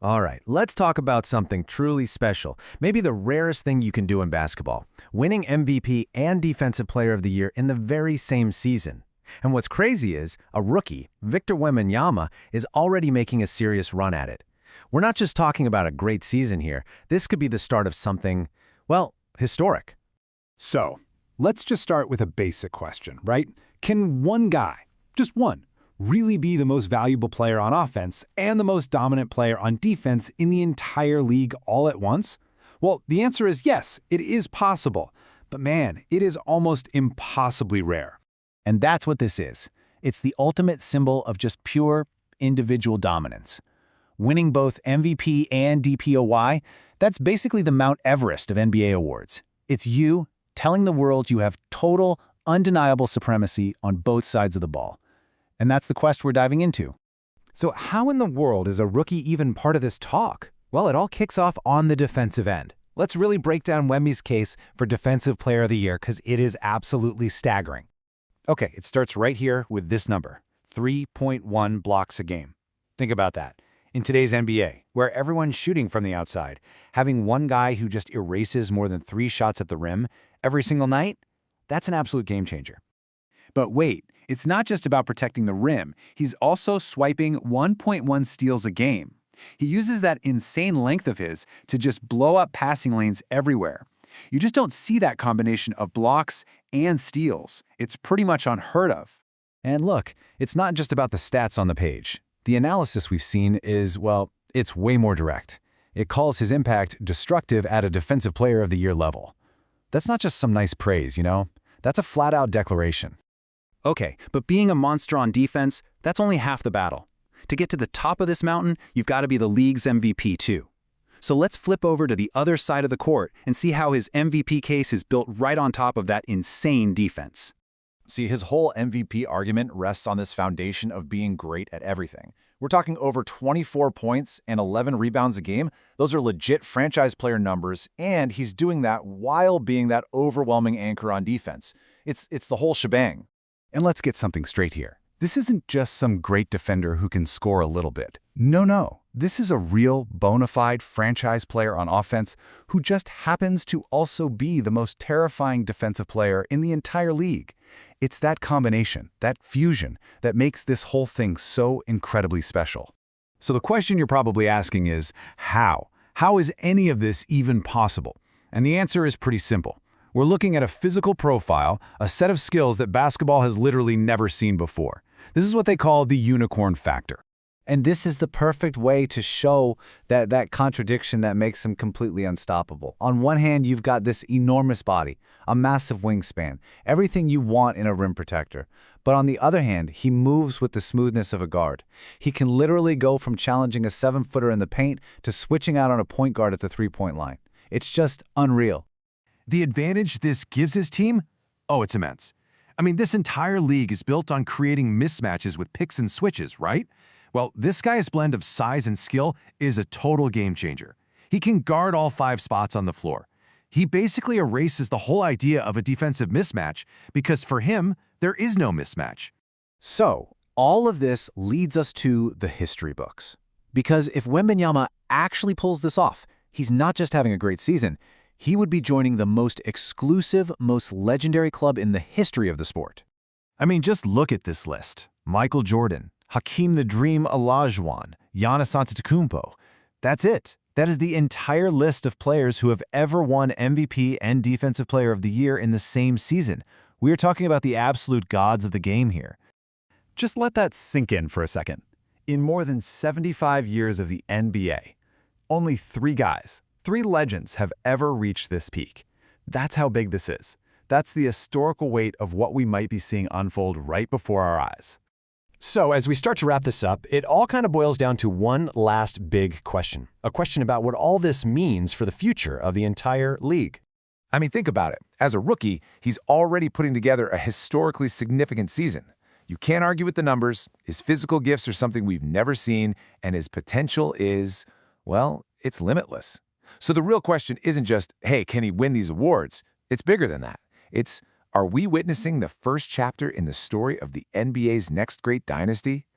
All right, let's talk about something truly special, maybe the rarest thing you can do in basketball, winning MVP and Defensive Player of the Year in the very same season. And what's crazy is, a rookie, Victor Wembanyama, is already making a serious run at it. We're not just talking about a great season here. This could be the start of something, well, historic. So, let's just start with a basic question, right? Can one guy, just one, really be the most valuable player on offense and the most dominant player on defense in the entire league all at once? Well, the answer is yes, it is possible. But man, it is almost impossibly rare. And that's what this is. It's the ultimate symbol of just pure individual dominance. Winning both MVP and DPOY, that's basically the Mount Everest of NBA awards. It's you telling the world you have total, undeniable supremacy on both sides of the ball. And that's the quest we're diving into. So how in the world is a rookie even part of this talk? Well, it all kicks off on the defensive end. Let's really break down Wemby's case for Defensive Player of the Year because it is absolutely staggering. Okay, it starts right here with this number, 3.1 blocks a game. Think about that. In today's NBA, where everyone's shooting from the outside, having one guy who just erases more than 3 shots at the rim every single night, that's an absolute game changer. But wait, it's not just about protecting the rim. He's also swiping 1.1 steals a game. He uses that insane length of his to just blow up passing lanes everywhere. You just don't see that combination of blocks and steals. It's pretty much unheard of. And look, it's not just about the stats on the page. The analysis we've seen is, well, it's way more direct. It calls his impact destructive at a Defensive Player of the Year level. That's not just some nice praise, you know? That's a flat-out declaration. Okay, but being a monster on defense, that's only half the battle. To get to the top of this mountain, you've got to be the league's MVP too. So let's flip over to the other side of the court and see how his MVP case is built right on top of that insane defense. See, his whole MVP argument rests on this foundation of being great at everything. We're talking over 24 points and 11 rebounds a game. Those are legit franchise player numbers, and he's doing that while being that overwhelming anchor on defense. It's the whole shebang. And let's get something straight here. This isn't just some great defender who can score a little bit. No. This is a real, bona fide franchise player on offense who just happens to also be the most terrifying defensive player in the entire league. It's that combination, that fusion, that makes this whole thing so incredibly special. So the question you're probably asking is, how? How is any of this even possible? And the answer is pretty simple. We're looking at a physical profile, a set of skills that basketball has literally never seen before. This is what they call the unicorn factor. And this is the perfect way to show that contradiction that makes him completely unstoppable. On one hand, you've got this enormous body, a massive wingspan, everything you want in a rim protector. But on the other hand, he moves with the smoothness of a guard. He can literally go from challenging a 7-footer in the paint to switching out on a point guard at the three-point line. It's just unreal. The advantage this gives his team? Oh, it's immense. I mean, this entire league is built on creating mismatches with picks and switches, right? Well, this guy's blend of size and skill is a total game changer. He can guard all 5 spots on the floor. He basically erases the whole idea of a defensive mismatch because for him, there is no mismatch. So, all of this leads us to the history books. Because if Wembanyama actually pulls this off, he's not just having a great season, he would be joining the most exclusive, most legendary club in the history of the sport. I mean, just look at this list. Michael Jordan, Hakeem the Dream Olajuwon, Giannis Antetokounmpo. That's it. That is the entire list of players who have ever won MVP and Defensive Player of the Year in the same season. We are talking about the absolute gods of the game here. Just let that sink in for a second. In more than 75 years of the NBA, only 3 guys, 3 legends have ever reached this peak. That's how big this is. That's the historical weight of what we might be seeing unfold right before our eyes. So as we start to wrap this up, it all kind of boils down to one last big question. A question about what all this means for the future of the entire league. I mean, think about it. As a rookie, he's already putting together a historically significant season. You can't argue with the numbers. His physical gifts are something we've never seen, and his potential is, well, it's limitless. So the real question isn't just, hey, can he win these awards? It's bigger than that. It's, are we witnessing the first chapter in the story of the NBA's next great dynasty?